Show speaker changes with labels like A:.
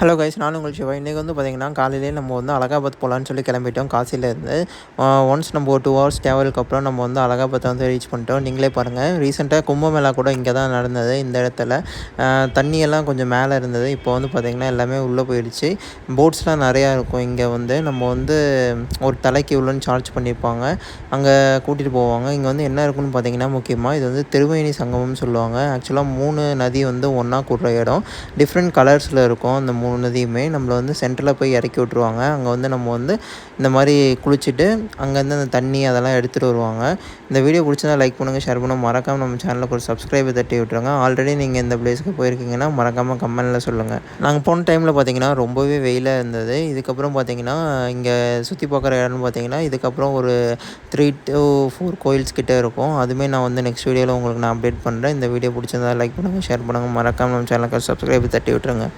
A: Hello guys, நான் உங்கள் சிவா. இன்றைக்கி பார்த்திங்கன்னா காலையிலேயே நம்ம அலகாபாத் போகலான்னு சொல்லி கிளம்பிட்டோம் காசிலேருந்து. ஒன்ஸ் நம்ம 2 ஹவர்ஸ் ட்ராவலுக்கு அப்புறம் நம்ம அலகாபாத்தை ரீச் பண்ணிட்டோம். நீங்களே பாருங்கள், ரீசெண்டாக கும்பமேளா கூட இங்கே தான் நடந்தது. இந்த இடத்துல தண்ணியெல்லாம் கொஞ்சம் மேலே இருந்தது. இப்போ பார்த்திங்கன்னா எல்லாமே உள்ளே போயிடுச்சு. போட்ஸ்லாம் நிறையா இருக்கும். இங்கே நம்ம ஒரு தலைக்கு இவ்வளோன்னு சார்ஜ் பண்ணியிருப்பாங்க. அங்கே கூட்டிகிட்டு போவாங்க. இங்கே என்ன இருக்குன்னு பார்த்திங்கன்னா, முக்கியமாக இது திருவேணி சங்கமம்னு சொல்லுவாங்க. ஆக்சுவலாக 3 நதி ஒன்றா கூடுற இடம். டிஃப்ரெண்ட் கலர்ஸில் இருக்கும். அந்த 3 நதியுமே நம்மளை சென்டரில் போய் இறக்கி விட்ருவாங்க. அங்கே நம்ம இந்த மாதிரி குளிச்சுட்டு அங்கேருந்து அந்த தண்ணி அதெல்லாம் எடுத்துகிட்டு வருவாங்க. இந்த வீடியோ பிடிச்சதா லைக் பண்ணுங்கள், ஷேர் பண்ணுங்கள். மறக்காமல் நம்ம சேனலுக்கு ஒரு சப்ஸ்கிரைபை தட்டி விட்டுருங்க. ஆல்ரெடி நீங்கள் இந்த பிளேஸுக்கு போயிருக்கீங்கன்னா மறக்காமல் கமெண்ட்டில் சொல்லுங்கள். நாங்கள் போன டைமில் பார்த்திங்கன்னா ரொம்பவே வெயிலாக இருந்தது. இதுக்கப்புறம் பார்த்திங்கன்னா இங்கே சுற்றி பார்க்குற இடம்னு பார்த்திங்கன்னா இதுக்கப்புறம் ஒரு 3 to 4 கோயில்ஸ் கிட்டே இருக்கும். அதுவுமே நான் நெக்ஸ்ட் வீடியோவில் உங்களுக்கு நான் அப்டேட் பண்ணுறேன். இந்த வீடியோ பிடிச்சதா லைக் பண்ணுங்கள், ஷேர் பண்ணுங்கள். மறக்காமல் நம்ம சேனலுக்கு சப்ஸ்கிரைபை தட்டி விட்டுருங்க.